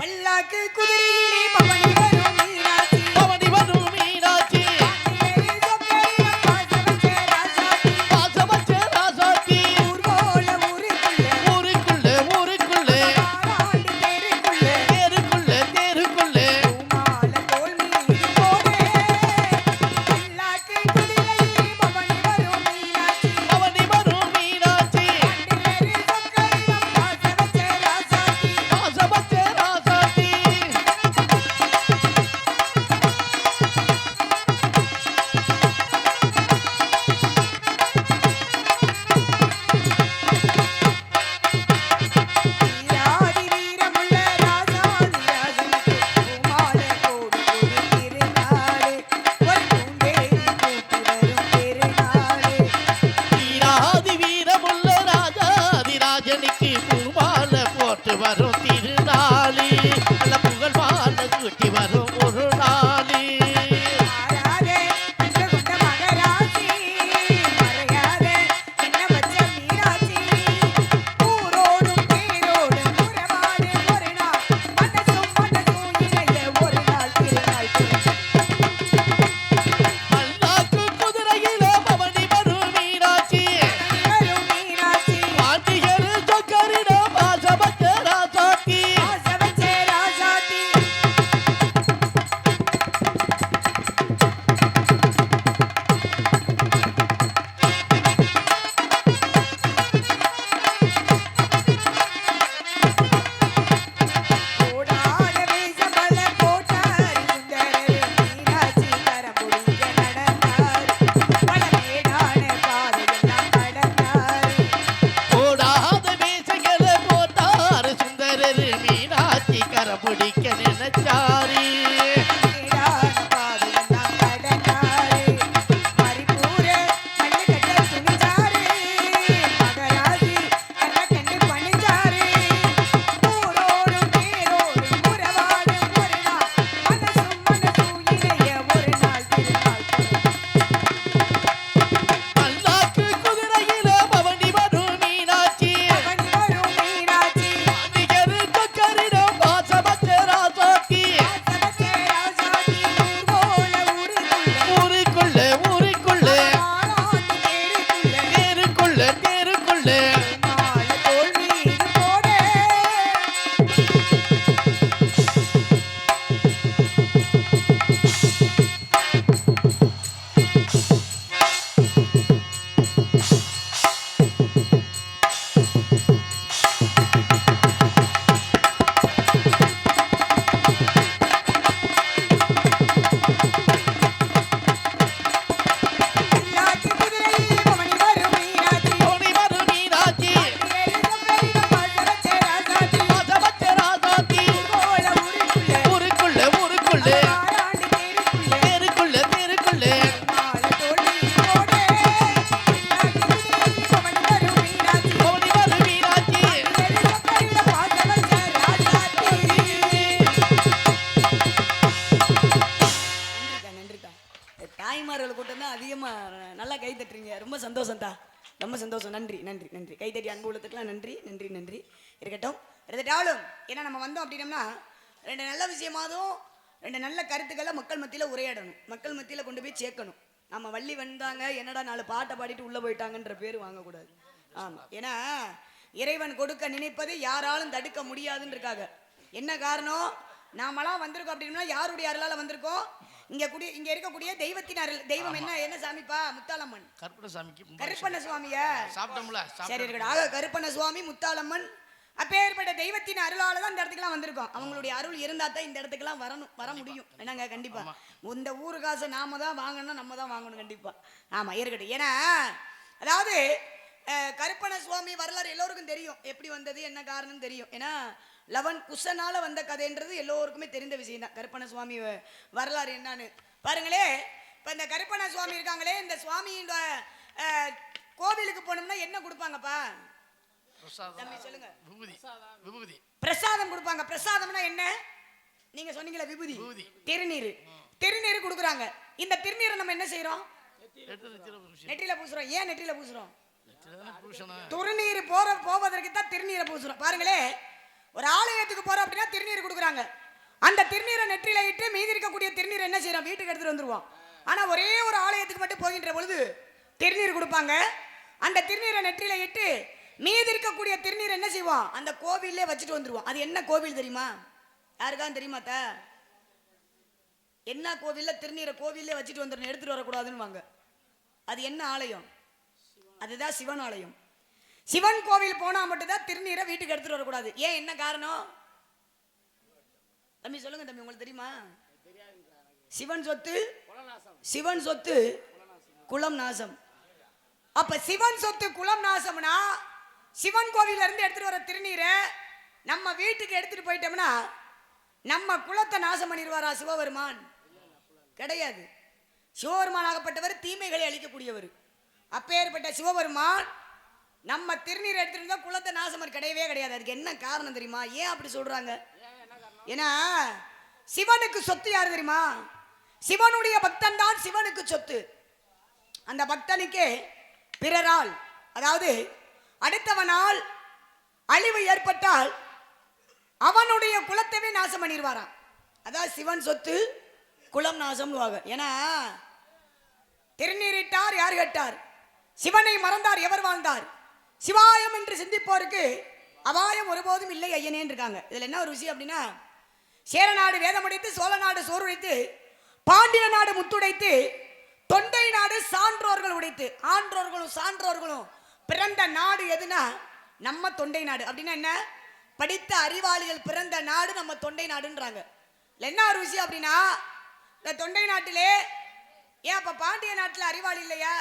பல்லாக்கு குதிரையிலே பவனி வரும் மீனாட்சி பவனி வரும் மீனாட்சி பாசமச்ச ராசாத்தி ஊருக்குள்ளே தேருக்குள்ளே பவனி வரும் மீனாட்சி பாசமச்ச ராசாத்தி வீராதி வீரமுள்ள ராஜாதிராஜனுக்கு பூமால போட்டு வரும் திருநாளி நல்ல புகழ் மால சூட்டி வரும் ஒரு நாளி பல்லாக்கு குதிரையில பவனி வரும் மீனாட்சி பாண்டியர் சொக்கரிட பாசமச்ச ராசாத்தி போடாத மீசைகள போட்டார் சுந்தரர் மீனாட்சி கரபிடிக்க நினைச்சாரி பல்லாக்கு குதிரையில பவனி வரும் மீனாட்சி பாண்டியர் சொக்கரிட பாசமச்ச ராசாத்தி ஊருக்குள்ளே தேருக்குள்ளே பவனி வரும் மீனாட்சி பாசமச்ச ராசாத்தி ஊருக்குள்ளே தேருக்குள்ளே பவனி வரும் மீனாட்சி தாய்மார்கள் கூட்டம் தான் அதிகமா நல்லா கை தட்டுறீங்க. ரொம்ப சந்தோஷம் தான், ரொம்ப சந்தோஷம். நன்றி நன்றி நன்றி. கை தட்டி அன்பு உள்ளத்துக்குலாம் நன்றி நன்றி நன்றி. இருக்கட்டும் இருந்துட்டாலும் ஏன்னா நம்ம வந்தோம் அப்படின்னம்னா ரெண்டு நல்ல விஷயமாதும் ரெண்டு நல்ல கருத்துக்களை மக்கள் மத்தியில் உரையாடணும், மக்கள் மத்தியில் கொண்டு போய் சேர்க்கணும். நம்ம வள்ளி வந்தாங்க என்னடா 4 பாட்டை பாடிட்டு உள்ளே போயிட்டாங்கன்ற பேர் வாங்கக்கூடாது. ஆமாம், ஏன்னா இறைவன் கொடுக்க நினைப்பதை யாராலும் தடுக்க முடியாதுன்னு இருக்காங்க. என்ன காரணம்? நாமெல்லாம் வந்திருக்கோம் அப்படின்னா யாருடைய அருளால் வந்திருக்கோம்? இங்க இருக்கக்கூடிய தெய்வத்தின் அருள். தெய்வம் என்ன சாமிப்பா? முத்தாலம்மன் கருப்பண்ண சுவாமியா? சரி இருக்கட்டும். ஆக கருப்பண்ண சுவாமி முத்தாலம்மன் அப்பேற்பட்ட தெய்வத்தின் அருளால தான் இந்த இடத்துக்குலாம் வந்திருக்கோம். அவங்களுடைய அருள் இருந்தா தான் இந்த இடத்துக்குலாம் வர முடியும். என்னங்க? கண்டிப்பா இந்த ஊரு காசை நாம தான் வாங்கணும், நம்ம தான் வாங்கணும் கண்டிப்பா. ஆமா இருக்கட்டும். ஏன்னா அதாவது கருப்பண்ண சுவாமி வரலாறு எல்லோருக்கும் தெரியும். எப்படி வந்தது என்ன காரணம் தெரியும். ஏன்னா லவன் குஷனால வந்த கதைன்றது எல்லோருக்குமே தெரிந்த விஷயம் தான். கருப்பண்ண சுவாமி வரலாறு என்னன்னு பாருங்களே. இப்ப இந்த கருப்பண்ண சுவாமி இருக்காங்களே, இந்த சுவாமியோட கோவிலுக்கு போனோம்னா என்ன கொடுப்பாங்கப்பா? சொல்லுங்க. விபூதி பிரசாதம் கொடுப்பாங்க. பிரசாதம்னா என்ன? நீங்க சொன்னீங்களா விபூதி? திருநீர். திருநீர் கொடுக்குறாங்க. இந்த திருநீரை நம்ம என்ன செய்யறோம்? நெற்றியில பூசுறோம். ஏன் நெற்றியில பூசுறோம்? திருநீர் போவதற்கு தான் திருநீரை பூசுறோம். பாருங்களே, ஒரு ஆலயத்துக்கு போறோம் அப்படின்னா திருநீர் கொடுக்குறாங்க. அந்த திருநீரை நெற்றியில இட்டு மீதி இருக்கக்கூடிய திருநீரை என்ன செய்யறோம், வீட்டுக்கு எடுத்துட்டு வந்துருவோம். ஆனா ஒரே ஒரு ஆலயத்துக்கு மட்டும் போகின்ற பொழுது திருநீர் கொடுப்பாங்க. அந்த திருநீரை நெற்றியில இட்டு மீதி இருக்கக்கூடிய திருநீர் என்ன செய்வோம், அந்த கோவிலே வச்சுட்டு வந்துருவோம். அது என்ன கோவில் தெரியுமா? யாருக்காவது தெரியுமா? என்ன கோவில்ல திருநீரை கோவிலே வச்சுட்டு வந்துடணும், எடுத்துட்டு வரக்கூடாதுன்னு வாங்க. அது என்ன ஆலயம்? அதுதான் சிவன் ஆலயம். சிவன் கோவில் போனா மட்டும்தான் திருநீரை வீட்டுக்கு எடுத்துட்டு வரக்கூடாது. ஏன், என்ன காரணம் தம்பி சொல்லுங்க தம்பி, உங்களுக்கு தெரியுமா? சிவன் சொத்து, சிவன் சொத்து குலம் நாசம். அப்ப சிவன் சொத்து குலம் நாசம்னா சிவன் கோவில இருந்து எடுத்துட்டு வர திருநீரை நம்ம வீட்டுக்கு எடுத்துட்டு போயிட்டோம்னா நம்ம குலத்தை நாசம் பண்ணிடுவாரா சிவபெருமான்? கிடையாது. சிவபெருமான் ஆகப்பட்டவர் தீமைகளை அழிக்கக்கூடியவர். அப்பேற்பட்ட சிவபெருமான் நம்ம திருநீர் எடுத்துருந்தா குலத்தை நாசம் கிடையவே கிடையாது. அதுக்கு என்ன காரணம் தெரியுமா? ஏன் அப்படி சொல்றாங்க? ஏன்னா சிவனுக்கு சொத்து யாரு தெரியுமா? சிவனுடைய பக்தன் தான் சிவனுக்கு சொத்து. அந்த பக்தனுக்கே பிறரால், அதாவது அடுத்தவனால் அழிவு ஏற்பட்டால் அவனுடைய குலத்தையே நாசம் பண்ணிடுவாராம். அதான் சிவன் சொத்து குலம் நாசம். ஏன்னா திருநீரிட்டார் யார் கேட்டார், சிவனை மறந்தார் எவர் வாழ்ந்தார், சிவாயம் என்று சிந்திப்போருக்கு அபாயம் ஒருபோதும் இல்லை ஐயனேன்னு இருக்காங்க. இதுல என்ன ஒரு விஷயம் அப்படின்னா, சேர நாடு வேதம் உடைத்து, சோழ நாடு சோறு உடைத்து, பாண்டிய நாடு முத்துடைத்து, தொண்டை நாடு சான்றோர்கள் உடைத்து, ஆன்றோர்களும் சான்றோர்களும் பிறந்த நாடு எதுனா நம்ம தொண்டை நாடு. அப்படின்னா என்ன, படித்த அறிவாளிகள் பிறந்த நாடு நம்ம தொண்டை நாடுன்றாங்க. என்ன ஒரு விஷயம் அப்படின்னா, இந்த தொண்டை நாட்டிலே ஏன் அப்ப பாண்டிய நாட்டில் அறிவாளி இல்லையா,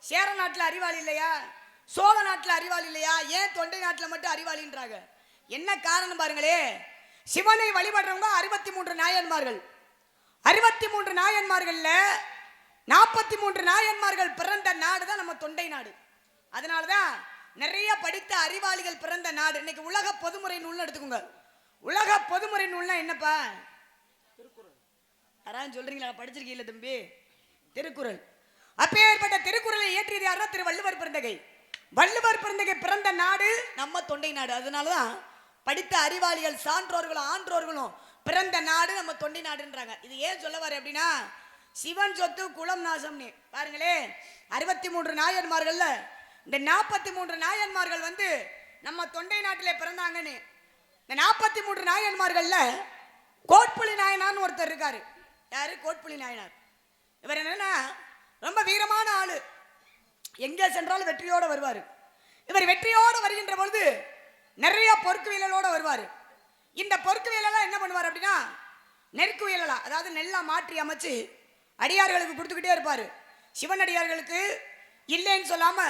சேர நாட்டில் அறிவாளி இல்லையா, சோழ நாட்டில் அறிவாளி இல்லையா, ஏன் தொண்டை நாட்டில் மட்டும் அறிவாளின்றாங்க? என்ன காரணம் பாருங்களே. சிவனை வழிபடுறவங்க 63 நாயன்மார்கள். 63 நாயன்மார்கள்ல 43 நாயன்மார்கள் பிறந்த நாடு தான் நம்ம தொண்டை நாடு. அதனாலதான் நிறைய படித்த அறிவாளிகள் பிறந்த நாடு. இன்னைக்கு உலக பொதுமுறை நூல்னு எடுத்துக்கோங்க. உலக பொதுமுறை நூல்னா என்னப்பா? திருக்குறள். யாராவது சொல்றீங்களா? படிச்சிருக்கீங்களா தம்பி? திருக்குறள். அப்பேற்பட்ட திருக்குறளை இயற்றியது யாருன்னா திருவள்ளுவர் பிறந்தகை. வள்ளுவர் பிறந்தகை பிறந்த நாடு நம்ம தொண்டை நாடு. அதனாலதான் படித்த அறிவாளிகள் சான்றோர்களும் ஆன்றோர்களும் பிறந்த நாடு நம்ம தொண்டை நாடுன்றாங்க. இது ஏன் சொல்ல வர அப்படின்னா, சிவன் சொத்து குலம் நாசம்னு பாருங்களே. 63 நாயன்மார்கள்ல இந்த 43 நாயன்மார்கள் வந்து நம்ம தொண்டை நாட்டிலே பிறந்தாங்கன்னு. இந்த 43 நாயன்மார்கள்ல கோட்புலி நாயனார்னு ஒருத்தர் இருக்காரு. யாரு? கோட்புலி நாயனார். இவர் என்னன்னா ரொம்ப வீரமான ஆளு. எங்கே சென்றாலும் வெற்றியோட வருவார். இவர் வெற்றியோடு வருகின்ற பொழுது நிறைய பொறுக்கு வீழலோட வருவார். இந்த பொறுக்கு வீழலாம் என்ன பண்ணுவார் அப்படின்னா, நெருக்கு வீழலா, அதாவது நெல்லா மாற்றி அமைச்சு அடியார்களுக்கு கொடுத்துக்கிட்டே இருப்பார். சிவன் அடியார்களுக்கு இல்லைன்னு சொல்லாம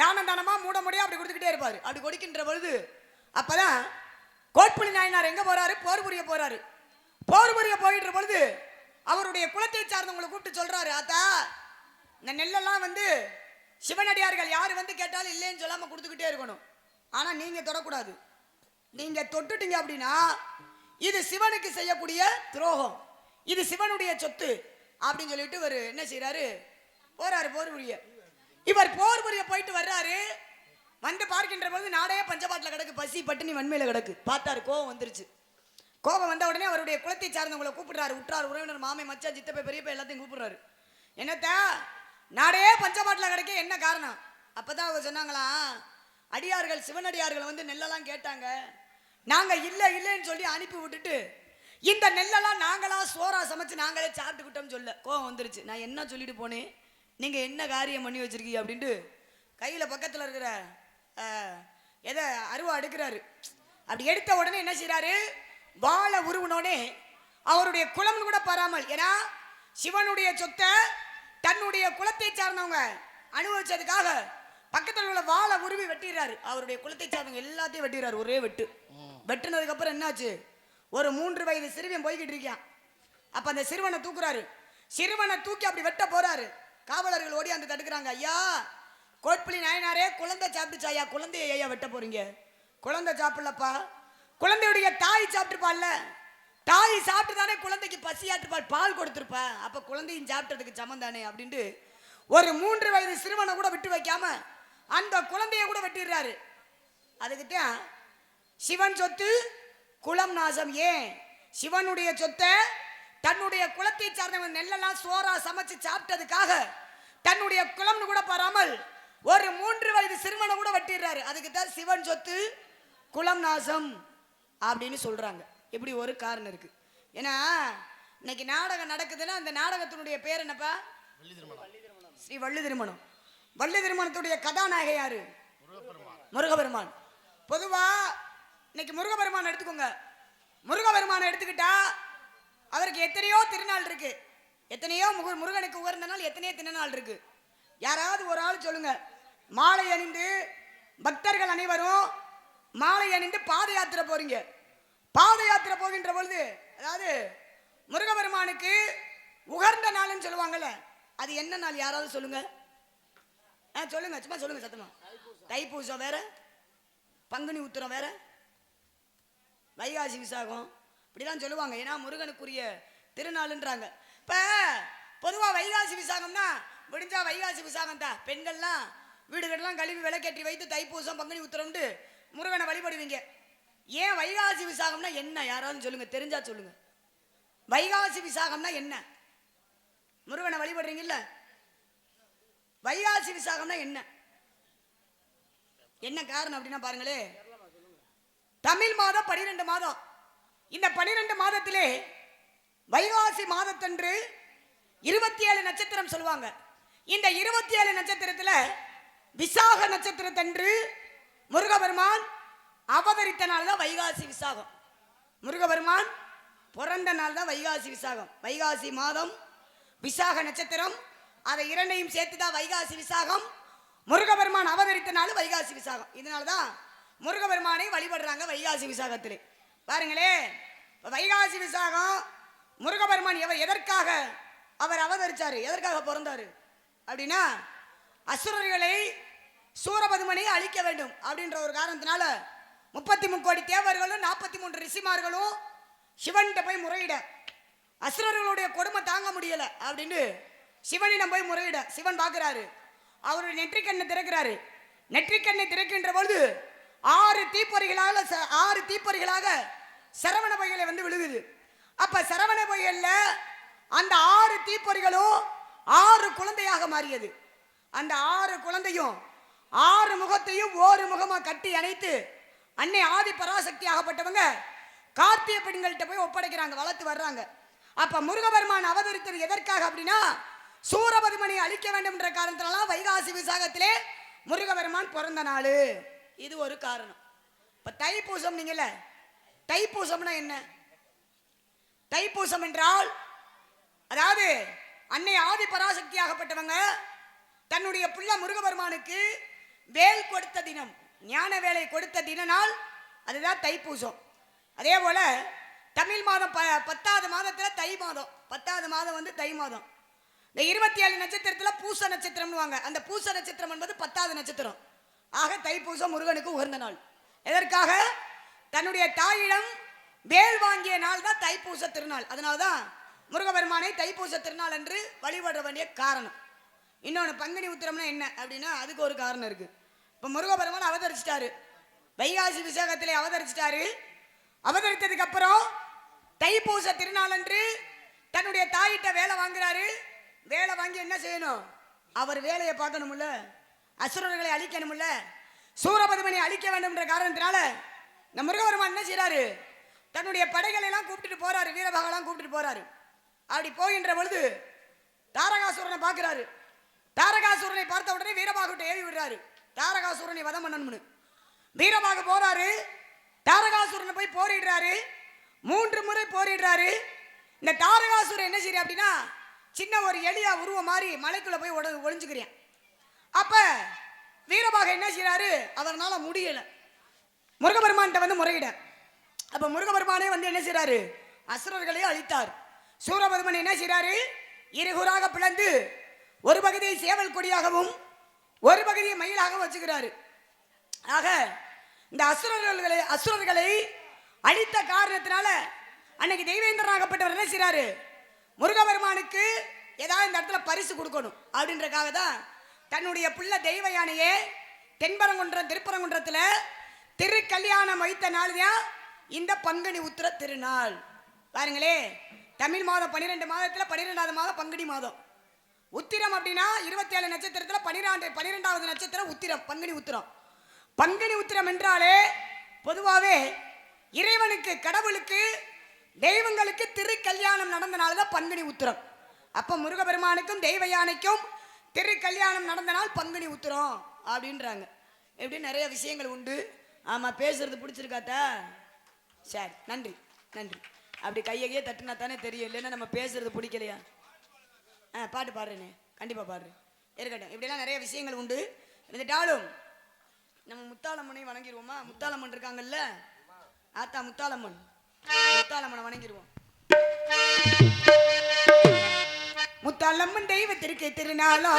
தானம் தானமா மூட முடியா அப்படி கொடுத்துக்கிட்டே இருப்பார். அப்படி கொடுக்கின்ற பொழுது அப்பதான் கோட்புலி நாயனார் எங்க போறாரு? போர் புரிய போறாரு. போர் புரிய போயிட்டு பொழுது அவருடைய குலத்தை சார்ந்தவங்களை கூப்பிட்டு சொல்றாரு, ஆத்தா இந்த நெல்லெல்லாம் வந்து சிவனடியார்கள் யாரு வந்து கேட்டாலும் இல்லைன்னு சொல்லாம கொடுத்துக்கிட்டே இருக்கணும். ஆனா நீங்க தொடக்கூடாது. நீங்க தொட்டுட்டீங்க அப்படின்னா இது சிவனுக்கு செய்யக்கூடிய துரோகம், இது சிவனுடைய சொத்து அப்படின்னு சொல்லிட்டு இவர் என்ன செய்யறாரு? போறாரு போர் புரிய. இவர் போர் புரிய போயிட்டு வர்றாரு. வந்து பார்க்கின்ற பொழுது நாடே பஞ்சபாட்டில் கிடக்கு, பசி பட்டினி வன்மையில கிடக்கு. பார்த்தாரு, கோபம் வந்துருச்சு. கோபம் வந்த உடனே அவருடைய குலத்தை சார்ந்தவங்களை கூப்பிடுறாரு. உற்றார் உறவினர் மாமை மச்சான் சித்தப்பை பெரியப்பை எல்லாத்தையும் கூப்பிடுறாரு. என்னத்த நாடே பஞ்சபாட்டில் கிடைக்க என்ன காரணம்? அப்பதான் அவங்க சொன்னாங்களா, அடியார்கள் சிவனடியார்கள் வந்து நெல்லெல்லாம் கேட்டாங்க, நாங்க இல்ல இல்லைன்னு சொல்லி அனுப்பி விட்டுட்டு இந்த நெல்லெல்லாம் நாங்களா சோறா சமைச்சு நாங்களே சாப்பிட்டுக்கிட்டோம்னு சொல்ல கோவம் வந்துருச்சு. நான் என்ன சொல்லிட்டு போனேன், நீங்க என்ன காரியம் பண்ணி வச்சிருக்கீங்க அப்படின்ட்டு கையில பக்கத்துல இருக்கிற எதை அருவா எடுக்கிறாரு. அப்படி எடுத்த உடனே என்ன செய்யறாரு? வாழை உருவனோடனே அவருடைய குலம்னு கூட பாராமல், ஏன்னா சிவனுடைய சொத்தை தன்னுடைய குலத்தை சார்ந்தவங்க அனுபவிச்சதுக்காக பக்கத்தில் உள்ள வாழை உருவி வெட்டிடுறாரு. அவருடைய குலத்தை சார்ந்தவங்க எல்லாத்தையும் வெட்டிடுறாரு ஒரே வெட்டு. வெட்டினதுக்கு அப்புறம் என்னாச்சு? ஒரு 3 வயது சிறுவன் போய்கிட்டு இருக்கான். அப்ப அந்த சிறுவனை தூக்குறாரு. சிறுவனை தூக்கி அப்படி வெட்ட போறாரு. காவலர்கள் ஓடி அந்த தடுக்கிறாங்க. ஐயா, கோட்புலி நாயனாரே குழந்தை சாப்பிட்டுச்சா? ஐயா, குழந்தைய ஐயா வெட்ட போறீங்க? குழந்தை சாப்பிடலப்பா, குழந்தையுடைய தாய் சாப்பிட்டுருப்பாள்ல, தாய் சாப்பிட்டு தானே குழந்தைக்கு பசியாற்றுப்பாள், பால் கொடுத்துருப்பா, அப்ப குழந்தையும் சாப்பிட்டதுக்கு சமம் தானே அப்படின்ட்டு ஒரு 3 வயது சிறுவனை கூட விட்டு வைக்காம அந்த குழந்தைய கூட வெட்டிடுறாரு. அதுக்கிட்ட சிவன் சொத்து குலம் நாசம். ஏன்? சிவனுடைய சொத்தை தன்னுடைய குலத்தை சார்ந்தவன் நெல்லெல்லாம் சோறா சமைச்சு சாப்பிட்டதுக்காக தன்னுடைய குலம்னு கூட பாராமல் ஒரு 3 வயது சிறுவனை கூட வெட்டிடுறாரு. அதுக்கு தான் சிவன் சொத்து குலம் நாசம் அப்படின்னு சொல்றாங்க. இப்படி ஒரு காரணம் இருக்கு. ஏன்னா இன்னைக்கு நாடகம் நடக்குதுன்னா அந்த நாடகத்தினுடைய பேர் என்னப்பா? ஸ்ரீ வள்ளி திருமணம். வள்ளி திருமணத்துடைய கதாநாயகி யாரு? முருகபெருமான். பொதுவா இன்னைக்கு முருகபெருமான் எடுத்துக்கோங்க. முருகபெருமானை எடுத்துக்கிட்டா அவருக்கு எத்தனையோ திருநாள் இருக்கு. எத்தனையோ முருகனுக்கு உகந்த நாள் எத்தனையோ திருநாள் இருக்கு. யாராவது ஒரு ஆள் சொல்லுங்க. மாலை அணிந்து பக்தர்கள் அனைவரும் மாலை அணிந்து பாத யாத்திரை போறீங்க. பாத யாத்திரை போகின்ற பொழுது அதாவது முருகபெருமானுக்கு உகர்ந்த நாள்னு சொல்லுவாங்கல்ல, அது என்ன நாள்? யாராவது சொல்லுங்க. சொல்லுங்க, சும்மா சொல்லுங்க சத்தமா. தைப்பூசம் வேற, பங்குனி உத்திரம் வேற, வைகாசி விசாகம் இப்படிதான் சொல்லுவாங்க. ஏன்னா முருகனுக்குரிய திருநாளுன்றாங்க. இப்ப பொதுவா வைகாசி விசாகம்னா முடிஞ்சா வைகாசி விசாகம் தான் பெண்கள்லாம் வீடுகள்லாம் கழுவி விளக்கேற்றி வைத்து தைப்பூசம் பங்குனி உத்திரம்னு முருகனை வழிபடுவீங்க. ஏன் வைகாசி விசாகம்னா என்ன? யாராவது சொல்லுங்க, தெரிஞ்சா சொல்லுங்க. வைகாசி விசாகம்னா என்ன? முருகனை வழிபடுறீங்கல்ல, வைகாசி விசாகம்னா என்ன? என்ன காரணம் அப்படின்னா பாருங்களே, தமிழ் மாதம் 12 மாதம். இந்த 12 மாதத்திலே வைகாசி மாதத்தன்று 27 நட்சத்திரம் சொல்லுவாங்க. இந்த 27 நட்சத்திரத்துல விசாக நட்சத்திரத்தன்று முருகபெருமான் அவதரித்த நாள் தான் வைகாசி விசாகம். முருகபெருமான் பிறந்த நாள் தான் வைகாசி விசாகம். வைகாசி மாதம் விசாக நட்சத்திரம், அதை இரண்டையும் சேர்த்து தான் வைகாசி விசாகம். முருகபெருமான் அவதரித்த நாள் வைகாசி விசாகம். இதனாலதான் முருகபெருமானை வழிபடுறாங்க வைகாசி விசாகத்திலே. பாருங்களே, வைகாசி விசாகம் முருகபெருமான் எதற்காக அவர் அவதரிச்சாரு, எதற்காக பிறந்தாரு அப்படின்னா, அசுரர்களை சூரபதுமனை அழிக்க வேண்டும் அப்படின்ற ஒரு காரணத்தினால 33 கோடி தேவர்களும் 43 ரிஷிமார்களும் சிவன்கிட்ட போய் முறையிட, அசுரர்களுடைய கொடுமை தாங்க முடியல அப்படின்னு சிவனிடம் போய் முறையிட, சிவன் பார்க்கிறாரு. அவருடைய நெற்றிக்கண்ணை திறக்கிறாரு. நெற்றிக்கண்ணை திறக்கின்ற பொழுது 6 தீப்பொறிகளாக சரவண பொய்களை வந்து விழுகுது. அப்ப சரவண பொய்கள்ல அந்த 6 தீப்பொறிகளும் 6 குழந்தையாக மாறியது. அந்த 6 குழந்தையும் 6 முகத்தையும் ஒரு முகமா கட்டி அணைத்து அன்னை ஆதி பராசக்தி ஆகப்பட்டவங்க கார்த்திகை பெண்கள்கிட்ட போய் ஒப்படைக்கிறாங்க, வளர்த்து வர்றாங்க. அப்ப முருகபெருமான் அவதரித்தது எதற்காக அப்படின்னா, சூரபதுமனை அழிக்க வேண்டும் என்ற காரணத்தினால வைகாசி விசாகத்திலே முருகபெருமான் பிறந்த நாள். இது ஒரு காரணம். இப்ப தைப்பூசம், நீங்கல்ல தைப்பூசம்னா என்ன? தைப்பூசம் என்றால் அதாவது அன்னை ஆதி பராசக்தி ஆகப்பட்டவங்க தன்னுடைய பிள்ளை முருகபெருமானுக்கு வேல் கொடுத்த தினம், ஞான வேலை கொடுத்த தின நாள், அதுதான் தைப்பூசம். அதே போல தமிழ் மாதம் 10வது மாதத்துல தை மாதம், 10வது மாதம் வந்து தை மாதம். இந்த 27 நட்சத்திரத்துல பூச நட்சத்திரம்னுவாங்க. அந்த பூச நட்சத்திரம் என்பது 10வது நட்சத்திரம். ஆக தைப்பூசம் முருகனுக்கு உகந்த நாள். எதற்காக? தன்னுடைய தாயிடம் வேல் வாங்கிய நாள் தான் தைப்பூச திருநாள். அதனால்தான் முருகபெருமானை தைப்பூச திருநாள் என்று வழிபட வேண்டிய காரணம். இன்னொன்று, பங்குனி உத்திரம்னா என்ன அப்படின்னா அதுக்கு ஒரு காரணம் இருக்கு. இப்போ முருகபெருமான் அவதரிச்சிட்டாரு, வைகாசி விசாகத்திலே அவதரிச்சிட்டாரு. அவதரித்ததுக்கு அப்புறம் தைப்பூச திருநாள் அன்று தன்னுடைய தாயிட்ட வேலை வாங்குறாரு. வேலை வாங்கி என்ன செய்யணும்? அவர் வேலையை பார்க்கணும்ல, அசுரர்களை அழிக்கணும்ல, சூரபதுமனை அழிக்க வேண்டும் என்ற காரணத்தினால இந்த முருகபெருமான் என்ன செய்யறாரு? தன்னுடைய படைகளை எல்லாம் கூப்பிட்டு போறாரு, வீரபாகலாம் கூப்பிட்டு போறாரு. அப்படி போகின்ற பொழுது தாரகாசுரனை பார்க்கிறாரு. தாரகாசுரனை பார்த்த உடனே வீரபாகுட்ட ஏவி விடுறாரு, தாரகாசுரனை வதம் பண்ணணும்னு. வீரபாகு போறாரு, தாரகாசுரனை போய் போரிடுறாரு. 3 முறை போரிடுறாரு. இந்த தாரகாசுரன் என்ன செய்யற அப்படின்னா, சின்ன ஒரு எலியா உருவம் மாதிரி மலைக்குள்ள போய் ஒளிஞ்சுக்கிறேன். அப்ப வீரபாக என்ன செய்யறாரு? அவர்னால முடியல, முருகபெருமான்கிட்ட வந்து முறையிட. அப்ப முருகபெருமானே வந்து என்ன செய்யறாரு? அசுரர்களையும் அழித்தார். சூரபதுமன் என்ன செய்யறாரு? இருகுறாக பிளந்து ஒரு பகுதியை சேவல் கொடியாகவும் ஒரு பகுதியை மயிலாகவும் வச்சுக்கிறாரு. ஆக இந்த அசுரர்களை அழித்த காரணத்தினால அன்னைக்கு தெய்வேந்திரனாகப்பட்டவர் என்ன செய்யறாரு? முருகபெருமானுக்கு ஏதாவது இந்த இடத்துல பரிசு கொடுக்கணும் அப்படின்றக்காக தான் தன்னுடைய பிள்ளை தெய்வ யானையே திருப்பரங்குன்றத்துல திருக்கல்யாணம் வைத்த நாள் தான் இந்த பங்குனி உத்திர திருநாள். பாருங்களே, தமிழ் மாதம் 12 மாதத்துல 12வது மாதம் பங்குனி மாதம். உத்திரம் அப்படின்னா 27 நட்சத்திரத்துல 12வது நட்சத்திரம் உத்திரம், பங்குனி உத்திரம். பங்குனி உத்திரம் என்றாலே பொதுவாகவே இறைவனுக்கு, கடவுளுக்கு, தெய்வங்களுக்கு திருக்கல்யாணம் நடந்த நாள் தான் பங்குனி உத்திரம். அப்ப முருகபெருமானுக்கும் தெய்வ யானைக்கும் திருக்கல்யாணம் நடந்த நாள் பங்குனி உத்திரம் அப்படின்றாங்க. எப்படி நிறைய விஷயங்கள் உண்டு. ஆமா, பேசுறது பிடிச்சிருக்காத்தா? சரி, நன்றி நன்றி. அப்படி கையகையே தட்டுனா தானே தெரியும், இல்லைன்னா நம்ம பேசுறது பிடிக்கலையா? பாட்டு பாடுறேனே, கண்டிப்பா பாடுறேன், இருக்கட்டும். இப்படிலாம் நிறைய விஷயங்கள் உண்டு. இருந்துட்டாலும் நம்ம முத்தாளம்மனை வணங்கிடுவோமா? முத்தாளம்மன் இருக்காங்கல்ல, ஆத்தா முத்தாளம்மன், முத்தாளம்மனை வணங்கிடுவோம். முத்தாளம்மன் தெய்வத்திற்கு திருநாளா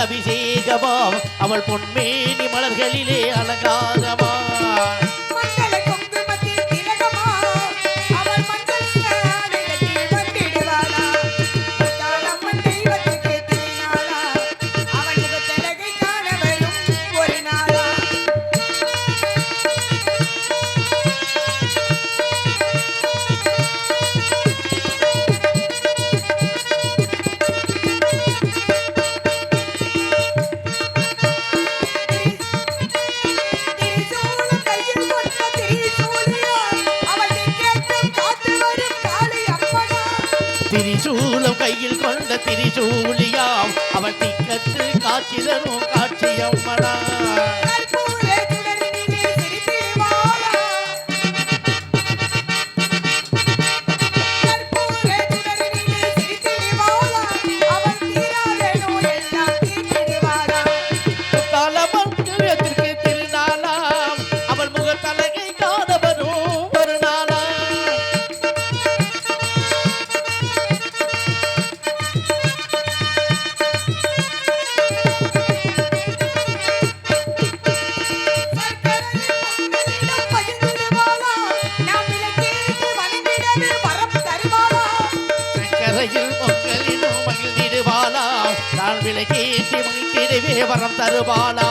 அபிஷேகமாம் அவள் பொன்மேனி மலர்களிலே அலங்காரமா திரிசூலம் கையில் கொண்ட திரிசூலியாம் அவள் திக்கற்று காட்சி தரும் காட்சியம்மனா. விலகேற்றி மணித்திடவே வரம் தருவாளா.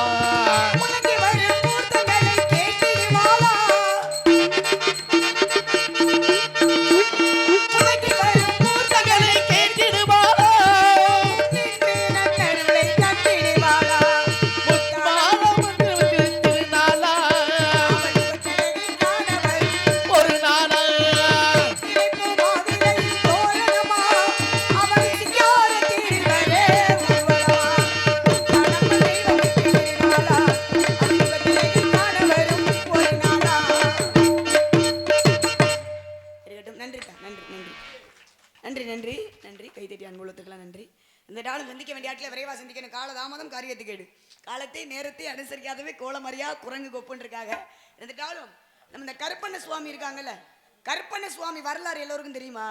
காலத்தை நேரத்தை அனுசரிக்காதவே கோலமரியா குரங்கு கொப்புன்னு இருக்காங்க. இருந்துட்டாலும் நம்ம இந்த கருப்பண்ண சுவாமி இருக்காங்கல்ல, கருப்பண்ண சுவாமி வரலாறு எல்லோருக்கும் தெரியுமா?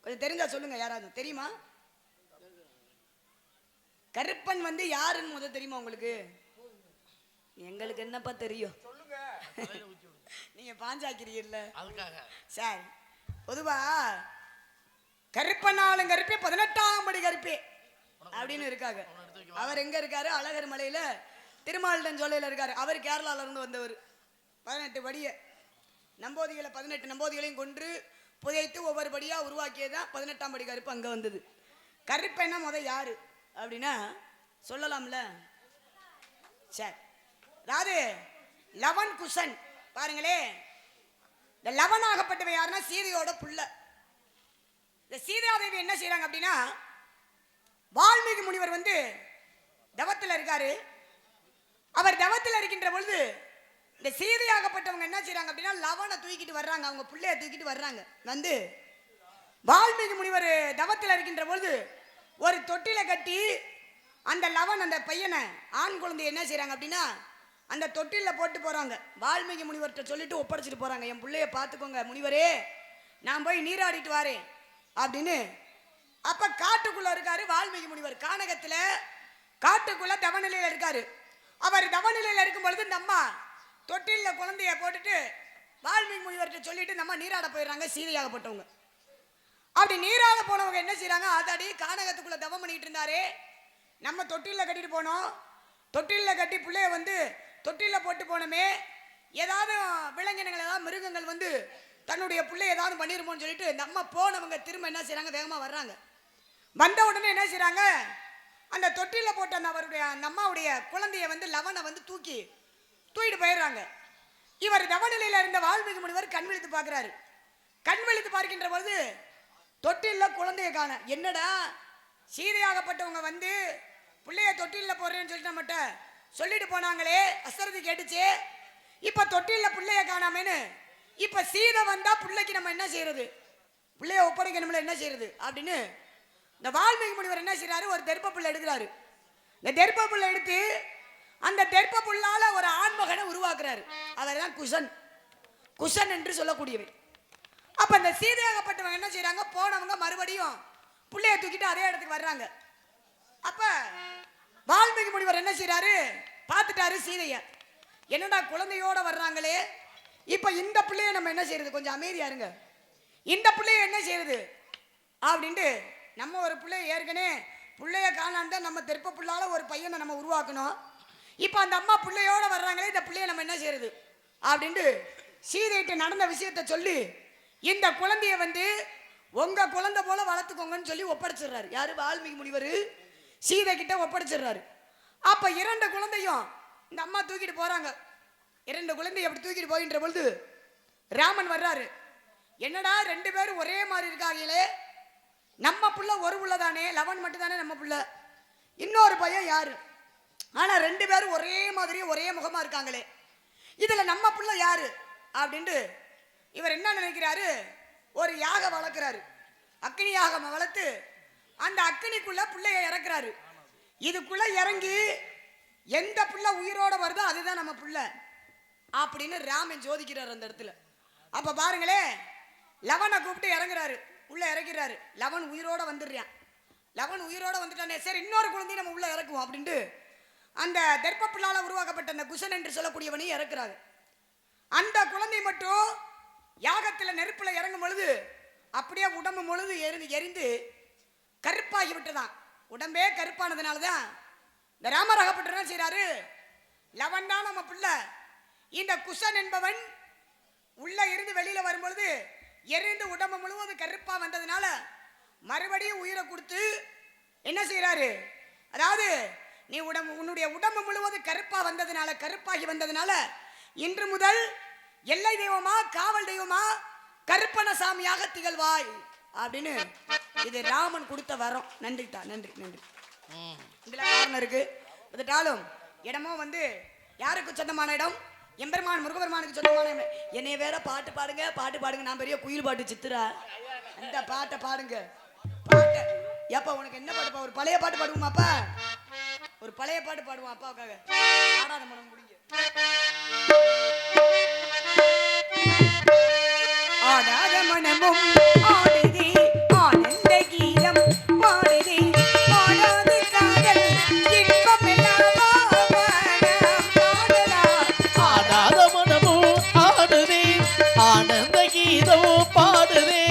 கொஞ்சம் தெரிஞ்சா சொல்லுங்க. யாராவது தெரியுமா? கருப்பன் வந்து யாருன்னு முதல் தெரியுமா உங்களுக்கு? எங்களுக்கு என்னப்பா தெரியும், நீங்க பாஞ்சாக்கிறீங்கல்ல. சரி, பொதுவா கருப்பனாலும் கருப்பே 18ஆம் படி கருப்பே அப்படின்னு இருக்காங்க. அவர் எங்க இருக்காரு? அழகர் மலையில திருமாலிடன் சோலையில இருக்காரு. அவர் கேரளால இருந்து வந்தவர். 18 படிய நம்போதிகளை 18 நம்போதிகளையும் கொன்று புதைத்து ஒவ்வொரு படியா உருவாக்கியதான் 18ஆம் படி கருப்பு அங்க வந்தது. கருப்பென்னா முத யாரு அப்படின்னா சொல்லலாம்ல. சரி, அதாவது லவன் குசன் பாருங்களே. இந்த லவன் ஆகப்பட்டவை யாருன்னா சீதையோட புள்ள. இந்த சீதாதேவி என்ன செய்யறாங்க அப்படின்னா, வால்மீகி முனிவர் வந்து தவத்தில் இருக்காரு. அவர் தவத்தில் இருக்கின்ற பொழுது இந்த சீதையாகப்பட்டவங்க என்ன செய்யறாங்க அப்படின்னா லவனை தூக்கிட்டு வர்றாங்க, அவங்க பிள்ளைய தூக்கிட்டு வர்றாங்க. வந்து வால்மீகி முனிவர் தவத்தில் இருக்கின்ற பொழுது ஒரு தொட்டில கட்டி அந்த லவன் அந்த பையனை ஆண் குழந்தைய என்ன செய்யறாங்க அப்படின்னா அந்த தொட்டில போட்டு போறாங்க. வால்மீகி முனிவர்கிட்ட சொல்லிட்டு ஒப்படைச்சிட்டு போறாங்க, என் பிள்ளைய பார்த்துக்கோங்க முனிவரே, நான் போய் நீராடிட்டு வரேன் அப்படின்னு. அப்ப காட்டுக்குள்ள இருக்காரு வால்மீகி முனிவர், கானகத்துல காட்டுக்குள்ள தவநிலையில இருக்காரு. அவர் தவநிலையில இருக்கும் பொழுது இந்த அம்மா தொட்டில குழந்தைய போட்டுட்டு வால்மீகி முனிவர்கிட்ட சொல்லிட்டு நம்ம நீராட போயிடுறாங்க. சீதையாகப்பட்டவங்க அப்படி நீராட போனவங்க என்ன செய்யறாங்க, ஆதாடி கானகத்துக்குள்ள தவம் பண்ணிட்டு இருந்தாரு, நம்ம தொட்டில கட்டிட்டு போனோம், தொட்டில கட்டி பிள்ளைய வந்து தொட்டில போட்டு போனோமே, ஏதாவது விலங்கினங்கள் ஏதாவது மிருகங்கள் வந்து தன்னுடைய பிள்ளை ஏதாவது பண்ணிருமோன்னு சொல்லிட்டு நம்ம போனவங்க திரும்ப என்ன செய்யறாங்க, வேகமா வர்றாங்க. வந்த உடனே என்ன செய்யறாங்க, அந்த தொட்டில போட்ட அந்த அவருடைய அந்த அம்மாவுடைய குழந்தைய வந்து லவனை வந்து தூக்கிட்டு போயிடுறாங்க. இவர் தவநிலையில இருந்த வால்மீகி முனிவர் கண் விழித்து பார்க்கிறாரு. கண் விழித்து பார்க்கின்ற பொழுது தொட்டில குழந்தைய காண. என்னடா சீதையாகப்பட்டவங்க வந்து பிள்ளைய தொட்டில போடுறேன்னு சொல்லிட்டு நம்மகிட்ட சொல்லிட்டு போனாங்களே, அசரதி கேட்டுச்சு, இப்ப தொட்டில பிள்ளைய காணாமேன்னு இப்ப சீதை வந்தா பிள்ளைக்கு நம்ம என்ன செய்யறது, பிள்ளைய ஒப்படைக்கணும்ல, என்ன செய்யறது அப்படின்னு இந்த வால்மீகி முனிவர் என்ன செய்யறாரு, ஒரு தெர்ப்ப புல்லை எடுக்கிறாரு. இந்த தெர்ப்ப புல்லை எடுத்து அந்த தெர்ப்ப புல்லால ஒரு ஆண்மகனை உருவாக்குறாரு. அவர் தான் குஷன், குஷன் என்று சொல்லக்கூடியவர். அப்ப இந்த சீதையாகப்பட்டவங்க என்ன செய்யறாங்க, போனவங்க மறுபடியும் பிள்ளைய தூக்கிட்டு அதே இடத்துக்கு வர்றாங்க. அப்ப வால்மீகி முனிவர் என்ன செய்யறாரு, பார்த்துட்டாரு சீதைய, என்னடா குழந்தையோட வர்றாங்களே, இப்ப இந்த பிள்ளைய நம்ம என்ன செய்யறது, கொஞ்சம் அமைதியா இருங்க, இந்த பிள்ளைய என்ன செய்யறது அப்படின்ட்டு நம்ம ஒரு பிள்ளைய ஏற்கனவே பிள்ளைய காணாண்ட நம்ம தெற்ப புள்ளால ஒரு பையனை நம்ம உருவாக்கணும். இப்ப அந்த அம்மா பிள்ளையோட வர்றாங்களே, இந்த பிள்ளைய நம்ம என்ன செய்யறது அப்படின்ட்டு சீதைகிட்ட நடந்த விஷயத்த சொல்லி இந்த குழந்தைய வந்து உங்க குழந்தை போல வளர்த்துக்கோங்கன்னு சொல்லி ஒப்படைச்சிடுறாரு. யாரு, வால்மீகி முனிவர் சீதை கிட்ட ஒப்படைச்சிடுறாரு. அப்ப 2 குழந்தையும் இந்த அம்மா தூக்கிட்டு போறாங்க. 2 குழந்தைய அப்படி தூக்கிட்டு போகின்ற பொழுது ராமன் வர்றாரு. என்னடா 2 பேரும் ஒரே மாதிரி இருக்காங்களே, நம்ம புள்ள ஒரு புள்ள தானே, லவன் மட்டும் தானே நம்ம புள்ள, இன்னொரு பையன் யாரு, ஆனா 2 பேரும் ஒரே மாதிரி ஒரே முகமா இருக்காங்களே, இதுல நம்ம புள்ள யாரு அப்படின்ட்டு இவர் என்ன நினைக்கிறாரு, ஒரு யாகம் வளர்க்கிறாரு, அக்னி யாகம் வளர்த்து அந்த அக்னிக்குள்ள புள்ளைய இறக்குறாரு. இதுக்குள்ள இறங்கி எந்த புள்ள உயிரோட வருதோ அதுதான் நம்ம புள்ள அப்படின்னு ராமன் ஜோதிக்கிறார் அந்த இடத்துல. அப்ப பாருங்களே, லவனை கூப்பிட்டு இறங்குறாரு, உள்ள இறக்கிறாரு. லவன் உயிரோட வந்துடுறான். லவன் உயிரோட வந்துட்டானே, சரி இன்னொரு குழந்தைய நம்ம உள்ள இறக்குவோம் அப்படின்ட்டு அந்த தெர்ப்ப புல்லால உருவாக்கப்பட்ட அந்த குஷன் என்று சொல்லக்கூடியவனையும் இறக்குறாரு. அந்த குழந்தை மட்டும் யாகத்துல நெருப்புல இறங்கும் பொழுது அப்படியே உடம்பு முழுது எரிந்து கருப்பாகி விட்டுதான். உடம்பே கருப்பானதுனாலதான் இந்த ராமராகப்பட்ட என்ன செய்யறாரு, லவன் தான் நம்ம பிள்ளை, இந்த குஷன் என்பவன் உள்ள இருந்து வெளியில வரும்பொழுது எரிந்து உடம்பு முழுவதும் கருப்பா வந்ததுனால மறுபடியும் உயிரை கொடுத்து என்ன செய்யறாரு, அதாவது நீ உன்னுடைய உடம்பு முழுவதும் கருப்பா வந்ததுனால, கருப்பாகி வந்ததுனால இன்று முதல் எல்லை தெய்வமா காவல் தெய்வமா கருப்பண சாமியாக திகழ்வாய் அப்படின்னு இது ராமன் கொடுத்த வரம். நன்றிட்டா, நன்றி நன்றி. இதுல காரணம் இருக்கு. வந்துட்டாலும் இடமும் வந்து யாருக்கு சொந்தமான இடம், எம்பெருமான் முருகபெருமானுக்கு சொந்தமான இடம். என்னைய வேற பாட்டு பாடுங்க பாட்டு பாடுங்க, நான் பெரிய குயில் பாட்டு சித்துரா, அந்த பாட்டை பாடுங்க. பாட்டு ஏப்பா உனக்கு என்ன பாட்டுப்பா, ஒரு பழைய பாட்டு பாடுவோமாப்பா, ஒரு பழைய பாட்டு பாடுவோம் அப்பாவுக்காக. ஆடாத மனம் முடிங்க. ஆடாத மனமும் ஆடுதே ஆனந்த கீதம் பாடுதே, ஆடாத காதல் இன்பம் எல்லாம் பாடலாம். ஆடாத மனமும் ஆடுதே ஆனந்த கீதம் பாடுதே,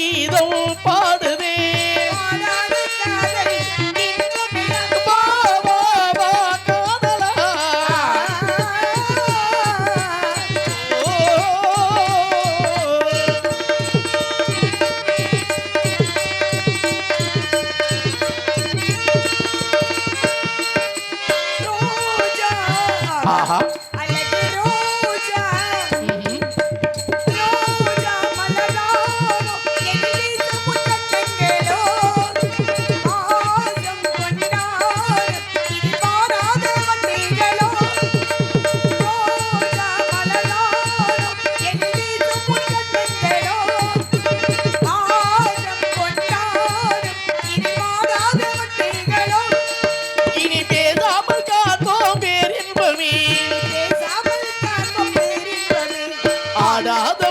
கீதம் பாடுதே பாடாத காதல் இன்பமே. வா வா வா காதலா ஓ ரோஜா ஆஹா அழகு ரோஜா ம்ஹும். ரோஜா மலரானோ என் வீசு முத்தங்களோ ஆசம் கொண்டாடும் இது பாராத வண்டிகளோ ரோஜா மலரானோ என் வீசு முத்தங்களோ ஆசம் கொண்டாடும் இது பாராத வண்டிகளோ இனி பேசாமல் காத்தோம் பேரின்பமே பேசாமல் காக்கும் பேரின்பமே ஆடாத